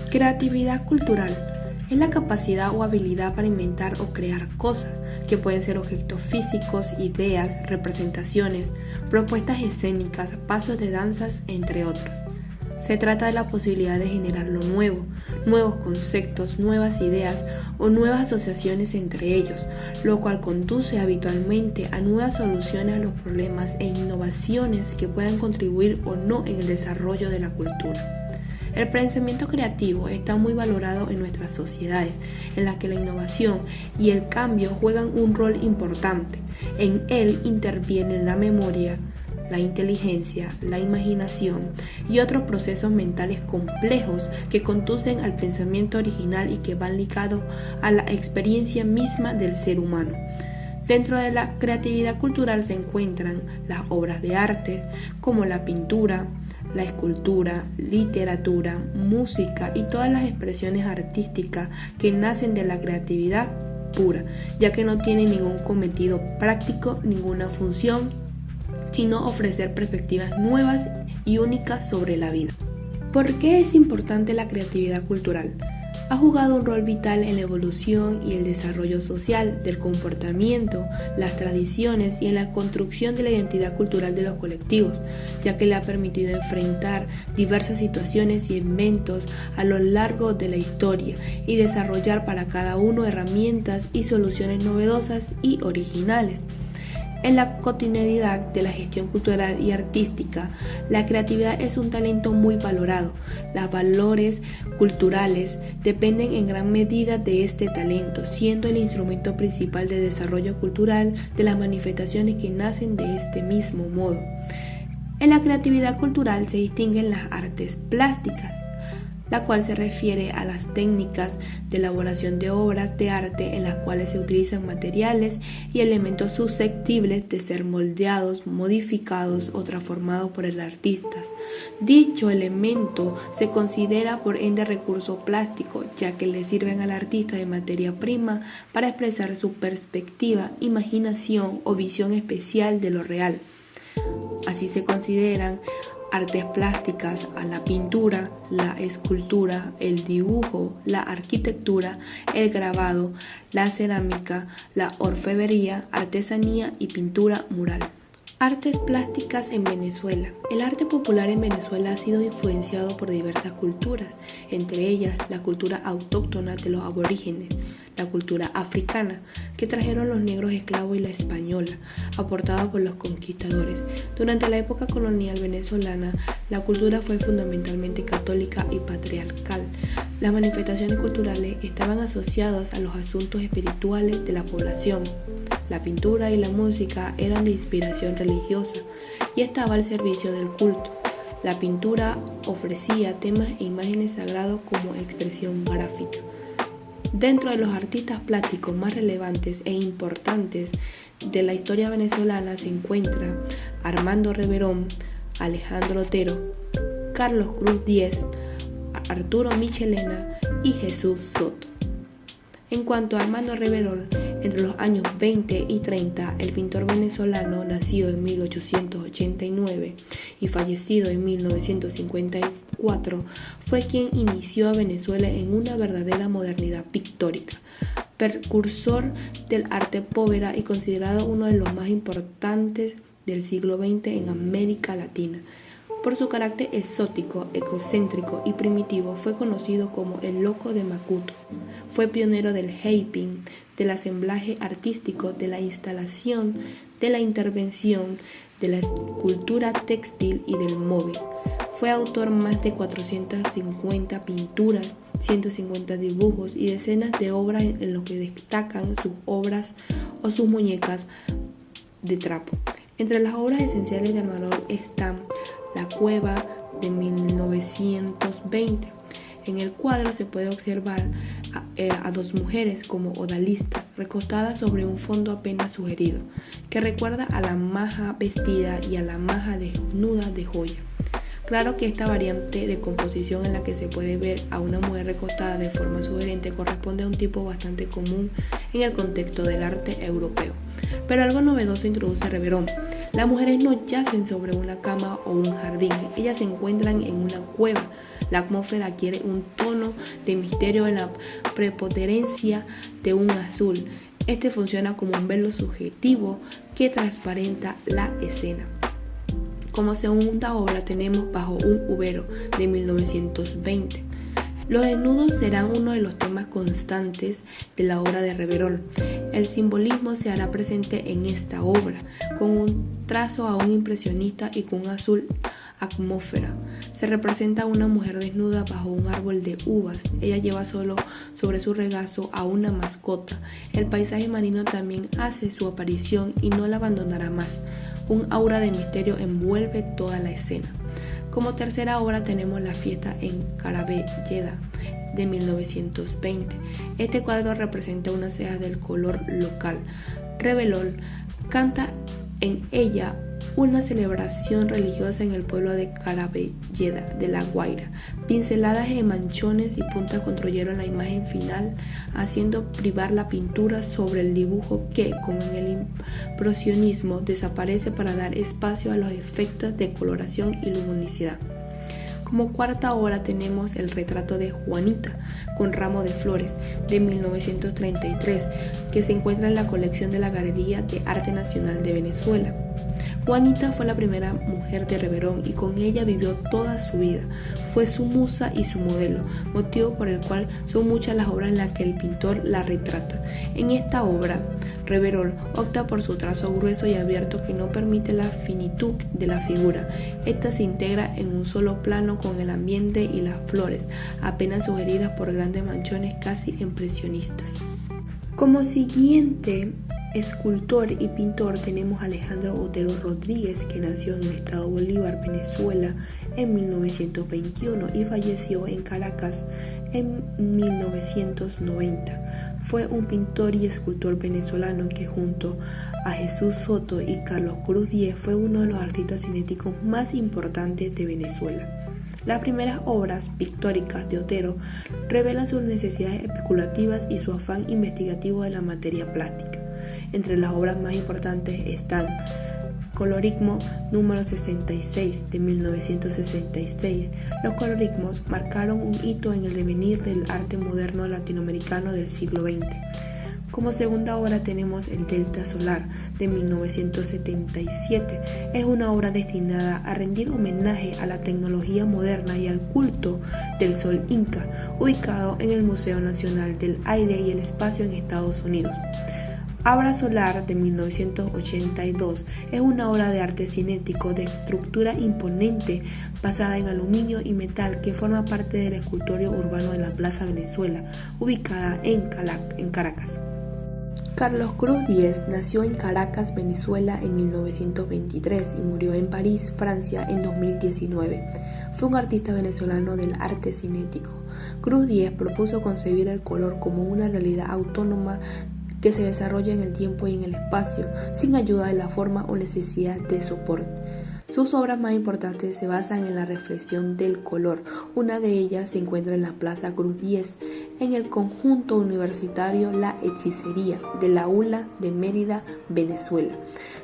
Creatividad cultural es la capacidad o habilidad para inventar o crear cosas, que pueden ser objetos físicos, ideas, representaciones, propuestas escénicas, pasos de danzas, entre otros. Se trata de la posibilidad de generar lo nuevo, nuevos conceptos, nuevas ideas o nuevas asociaciones entre ellos, lo cual conduce habitualmente a nuevas soluciones a los problemas e innovaciones que puedan contribuir o no en el desarrollo de la cultura. El pensamiento creativo está muy valorado en nuestras sociedades, en las que la innovación y el cambio juegan un rol importante. En él intervienen la memoria, la inteligencia, la imaginación y otros procesos mentales complejos que conducen al pensamiento original y que van ligados a la experiencia misma del ser humano. Dentro de la creatividad cultural se encuentran las obras de arte, como la pintura, la escultura, literatura, música y todas las expresiones artísticas que nacen de la creatividad pura, ya que no tienen ningún cometido práctico, ninguna función, sino ofrecer perspectivas nuevas y únicas sobre la vida. ¿Por qué es importante la creatividad cultural? Ha jugado un rol vital en la evolución y el desarrollo social del comportamiento, las tradiciones y en la construcción de la identidad cultural de los colectivos, ya que le ha permitido enfrentar diversas situaciones y eventos a lo largo de la historia y desarrollar para cada uno herramientas y soluciones novedosas y originales. En la cotidianidad de la gestión cultural y artística, la creatividad es un talento muy valorado. Los valores culturales dependen en gran medida de este talento, siendo el instrumento principal de desarrollo cultural de las manifestaciones que nacen de este mismo modo. En la creatividad cultural se distinguen las artes plásticas, la cual se refiere a las técnicas de elaboración de obras de arte en las cuales se utilizan materiales y elementos susceptibles de ser moldeados, modificados o transformados por el artista. Dicho elemento se considera por ende recurso plástico, ya que le sirven al artista de materia prima para expresar su perspectiva, imaginación o visión especial de lo real. Así se consideran artes plásticas a la pintura, la escultura, el dibujo, la arquitectura, el grabado, la cerámica, la orfebrería, artesanía y pintura mural. Artes plásticas en Venezuela. El arte popular en Venezuela ha sido influenciado por diversas culturas, entre ellas la cultura autóctona de los aborígenes, la cultura africana, que trajeron los negros esclavos y la española, aportada por los conquistadores. Durante la época colonial venezolana, la cultura fue fundamentalmente católica y patriarcal. Las manifestaciones culturales estaban asociadas a los asuntos espirituales de la población. La pintura y la música eran de inspiración religiosa y estaba al servicio del culto. La pintura ofrecía temas e imágenes sagrados como expresión gráfica. Dentro de los artistas plásticos más relevantes e importantes de la historia venezolana se encuentra Armando Reverón, Alejandro Otero, Carlos Cruz Diez, Arturo Michelena y Jesús Soto. En cuanto a Armando Reverón, entre los años 20 y 30, el pintor venezolano, nacido en 1889 y fallecido en 1954, fue quien inició a Venezuela en una verdadera modernidad pictórica, precursor del arte povera y considerado uno de los más importantes del siglo XX en América Latina. Por su carácter exótico, egocéntrico y primitivo, fue conocido como el Loco de Macuto. Fue pionero del japing, del asemblaje artístico, de la instalación, de la intervención, de la escultura textil y del móvil. Fue autor más de 450 pinturas, 150 dibujos y decenas de obras en lo que destacan sus obras o sus muñecas de trapo. Entre las obras esenciales de Armando están La Cueva de 1920. En el cuadro se puede observar a dos mujeres como odaliscas recostadas sobre un fondo apenas sugerido, que recuerda a la maja vestida y a la maja desnuda de joya. Claro que esta variante de composición en la que se puede ver a una mujer recostada de forma sugerente corresponde a un tipo bastante común en el contexto del arte europeo. Pero algo novedoso introduce Reverón, Las mujeres no yacen sobre una cama o un jardín, ellas se encuentran en una cueva. La atmósfera adquiere un tono de misterio en la preponderancia de un azul. Este funciona como un velo subjetivo que transparenta la escena. Como segunda obra tenemos Bajo un Ubero de 1920. Los desnudos serán uno de los temas constantes de la obra de Reverol. El simbolismo se hará presente en esta obra, con un trazo aún impresionista y con un azul atmósfera. Se representa a una mujer desnuda bajo un árbol de uvas. Ella lleva solo sobre su regazo a una mascota. El paisaje marino también hace su aparición y no la abandonará más. Un aura de misterio envuelve toda la escena. Como tercera obra tenemos La fiesta en Carabelleda de 1920. Este cuadro representa una ceja del color local. Reverol canta en ella una celebración religiosa en el pueblo de Carabelleda de La Guaira. Pinceladas en manchones y puntas construyeron la imagen final, haciendo privar la pintura sobre el dibujo que, como en el impresionismo, desaparece para dar espacio a los efectos de coloración y luminosidad. Como cuarta obra tenemos El retrato de Juanita con ramo de flores de 1933, que se encuentra en la colección de la Galería de Arte Nacional de Venezuela. Juanita fue la primera mujer de Reverol y con ella vivió toda su vida. Fue su musa y su modelo, motivo por el cual son muchas las obras en las que el pintor la retrata. En esta obra, Reverol opta por su trazo grueso y abierto que no permite la finitud de la figura. Esta se integra en un solo plano con el ambiente y las flores, apenas sugeridas por grandes manchones casi impresionistas. Como siguiente escultor y pintor tenemos a Alejandro Otero Rodríguez, que nació en el estado Bolívar, Venezuela, en 1921 y falleció en Caracas en 1990. Fue un pintor y escultor venezolano que junto a Jesús Soto y Carlos Cruz Diez fue uno de los artistas cinéticos más importantes de Venezuela. Las primeras obras pictóricas de Otero revelan sus necesidades especulativas y su afán investigativo de la materia plástica. Entre las obras más importantes están Colorismo número 66 de 1966. Los colorismos marcaron un hito en el devenir del arte moderno latinoamericano del siglo XX. Como segunda obra tenemos El Delta Solar de 1977. Es una obra destinada a rendir homenaje a la tecnología moderna y al culto del Sol Inca, ubicado en el Museo Nacional del Aire y el Espacio en Estados Unidos. Abra Solar de 1982 es una obra de arte cinético de estructura imponente basada en aluminio y metal que forma parte del escultorio urbano de la Plaza Venezuela, ubicada en Caracas. Carlos Cruz Diez nació en Caracas, Venezuela en 1923 y murió en París, Francia en 2019. Fue un artista venezolano del arte cinético. Cruz Diez propuso concebir el color como una realidad autónoma que se desarrolla en el tiempo y en el espacio, sin ayuda de la forma o necesidad de soporte. Sus obras más importantes se basan en la reflexión del color. Una de ellas se encuentra en la Plaza Cruz Diez, en el conjunto universitario La Hechicería de la ULA de Mérida, Venezuela.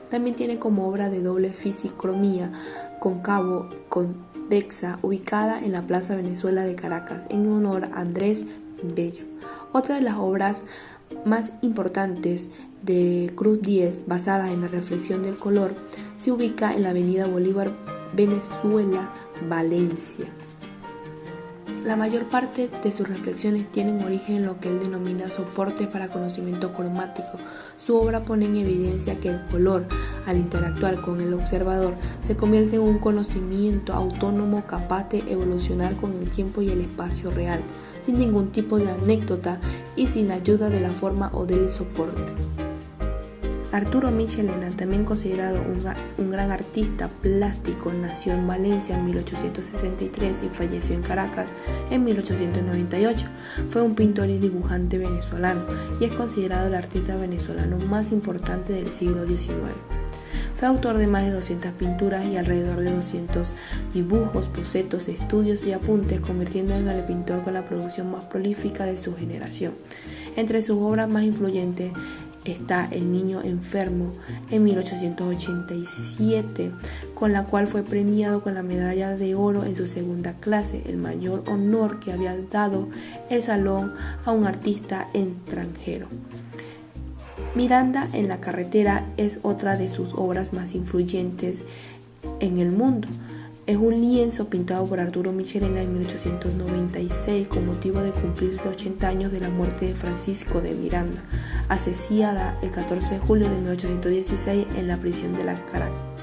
También tiene como obra de doble fisicromía cóncavo convexa, ubicada en la Plaza Venezuela de Caracas, en honor a Andrés Bello. Otra de las obras más importantes de Cruz Diez, basada en la reflexión del color, se ubica en la Avenida Bolívar, Venezuela, Valencia. La mayor parte de sus reflexiones tienen origen en lo que él denomina soportes para conocimiento cromático. Su obra pone en evidencia que el color, al interactuar con el observador, se convierte en un conocimiento autónomo capaz de evolucionar con el tiempo y el espacio real, sin ningún tipo de anécdota y sin la ayuda de la forma o del soporte. Arturo Michelena, también considerado un gran artista plástico, nació en Valencia en 1863 y falleció en Caracas en 1898. Fue un pintor y dibujante venezolano y es considerado el artista venezolano más importante del siglo XIX. Fue autor de más de 200 pinturas y alrededor de 200 dibujos, bocetos, estudios y apuntes, convirtiéndose en el pintor con la producción más prolífica de su generación. Entre sus obras más influyentes está El niño enfermo en 1887, con la cual fue premiado con la medalla de oro en su segunda clase, el mayor honor que había dado el salón a un artista extranjero. Miranda en la carretera es otra de sus obras más influyentes en el mundo. Es un lienzo pintado por Arturo Michelena en 1896 con motivo de cumplirse 80 años de la muerte de Francisco de Miranda, asesinada el 14 de julio de 1816 en la prisión de la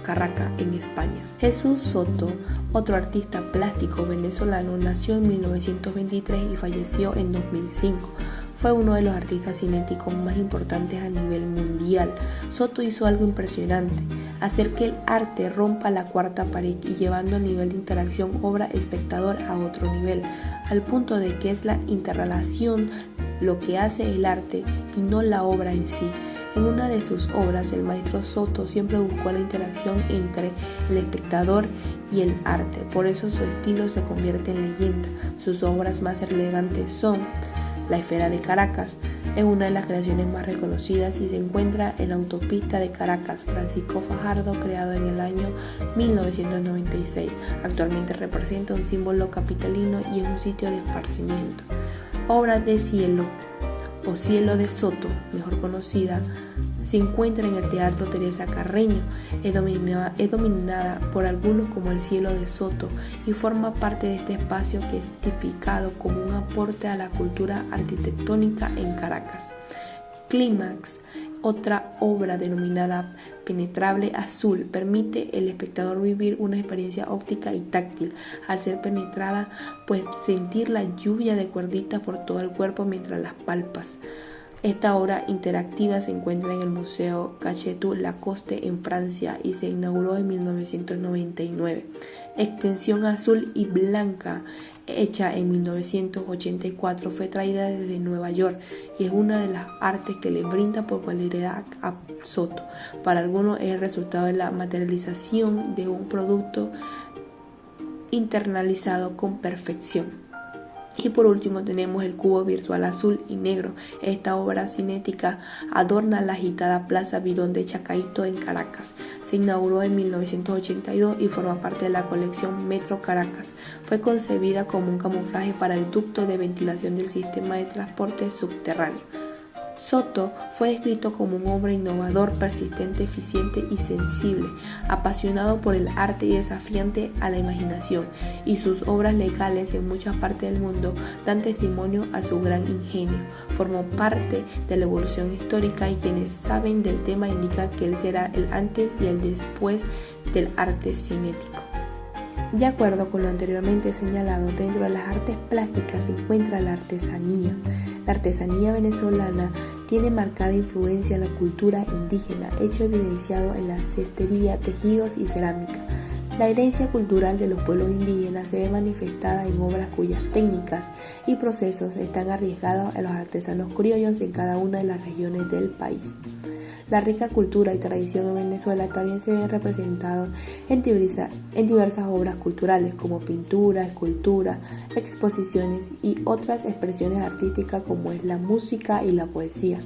Caracas, en España. Jesús Soto, otro artista plástico venezolano, nació en 1923 y falleció en 2005. Fue uno de los artistas cinéticos más importantes a nivel mundial. Soto hizo algo impresionante: hacer que el arte rompa la cuarta pared y llevando el nivel de interacción obra-espectador a otro nivel, al punto de que es la interrelación lo que hace el arte y no la obra en sí. En una de sus obras, el maestro Soto siempre buscó la interacción entre el espectador y el arte, por eso su estilo se convierte en leyenda. Sus obras más relevantes son La Esfera de Caracas, es una de las creaciones más reconocidas y se encuentra en la autopista de Caracas, Francisco Fajardo, creado en el año 1996. Actualmente representa un símbolo capitalino y es un sitio de esparcimiento. Obras de Cielo o Cielo de Soto, mejor conocida, se encuentra en el Teatro Teresa Carreño. Es dominada por algunos como el Cielo de Soto y forma parte de este espacio que es tipificado como un aporte a la cultura arquitectónica en Caracas. Clímax, otra obra denominada Penetrable Azul, permite al espectador vivir una experiencia óptica y táctil al ser penetrada, pues sentir la lluvia de cuerditas por todo el cuerpo mientras las palpas. Esta obra interactiva se encuentra en el Museo Cachetú-Lacoste en Francia y se inauguró en 1999. Extensión Azul y Blanca, hecha en 1984, fue traída desde Nueva York y es una de las artes que le brinda popularidad a Soto. Para algunos es el resultado de la materialización de un producto internalizado con perfección. Y por último tenemos el cubo virtual azul y negro. Esta obra cinética adorna la agitada Plaza Vidón de Chacaito en Caracas. Se inauguró en 1982 y forma parte de la colección Metro Caracas. Fue concebida como un camuflaje para el ducto de ventilación del sistema de transporte subterráneo. Soto fue descrito como un hombre innovador, persistente, eficiente y sensible, apasionado por el arte y desafiante a la imaginación, y sus obras legales en muchas partes del mundo dan testimonio a su gran ingenio. Formó parte de la evolución histórica y quienes saben del tema indican que él será el antes y el después del arte cinético. De acuerdo con lo anteriormente señalado, dentro de las artes plásticas se encuentra la artesanía. La artesanía venezolana tiene marcada influencia en la cultura indígena, hecho evidenciado en la cestería, tejidos y cerámica. La herencia cultural de los pueblos indígenas se ve manifestada en obras cuyas técnicas y procesos están arriesgados a los artesanos criollos en cada una de las regiones del país. La rica cultura y tradición en Venezuela también se ven representados en diversas obras culturales como pintura, escultura, exposiciones y otras expresiones artísticas como es la música y la poesía.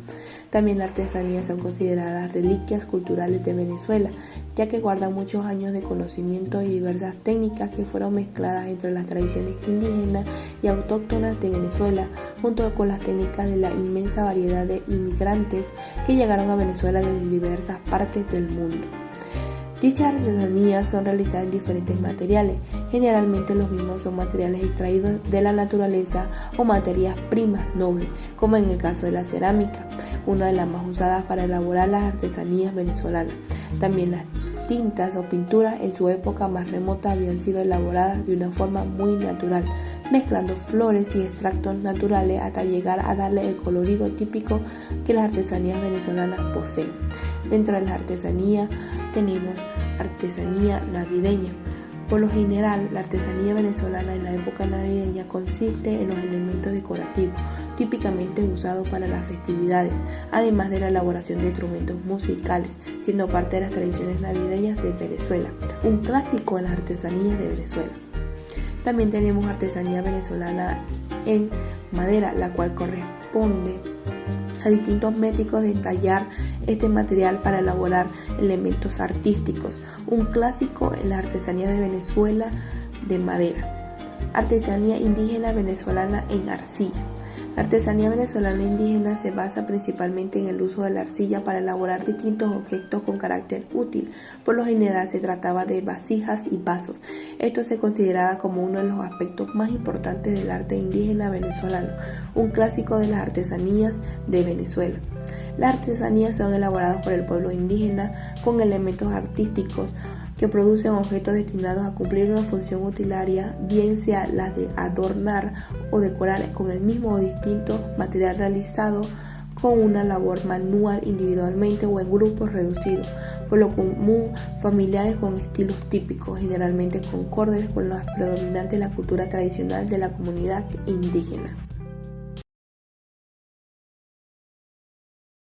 También la artesanía son consideradas reliquias culturales de Venezuela, ya que guardan muchos años de conocimiento y diversas técnicas que fueron mezcladas entre las tradiciones indígenas y autóctonas de Venezuela, junto con las técnicas de la inmensa variedad de inmigrantes que llegaron a Venezuela desde diversas partes del mundo. Dichas artesanías son realizadas en diferentes materiales, generalmente los mismos son materiales extraídos de la naturaleza o materias primas nobles, como en el caso de la cerámica, una de las más usadas para elaborar las artesanías venezolanas. También las tintas o pinturas en su época más remota habían sido elaboradas de una forma muy natural, mezclando flores y extractos naturales hasta llegar a darle el colorido típico que las artesanías venezolanas poseen. Dentro de la artesanía tenemos artesanía navideña. Por lo general, la artesanía venezolana en la época navideña consiste en los elementos decorativos, típicamente usados para las festividades, además de la elaboración de instrumentos musicales, siendo parte de las tradiciones navideñas de Venezuela, un clásico en las artesanías de Venezuela. También tenemos artesanía venezolana en madera, la cual corresponde a distintos métodos de tallar este material para elaborar elementos artísticos. Un clásico en la artesanía de Venezuela de madera. Artesanía indígena venezolana en arcilla. La artesanía venezolana indígena se basa principalmente en el uso de la arcilla para elaborar distintos objetos con carácter útil. Por lo general se trataba de vasijas y vasos. Esto se consideraba como uno de los aspectos más importantes del arte indígena venezolano, un clásico de las artesanías de Venezuela. Las artesanías son elaboradas por el pueblo indígena con elementos artísticos que producen objetos destinados a cumplir una función utilitaria, bien sea la de adornar o decorar con el mismo o distinto material realizado con una labor manual individualmente o en grupos reducidos, por lo común familiares con estilos típicos, generalmente concordes con los predominantes de la cultura tradicional de la comunidad indígena.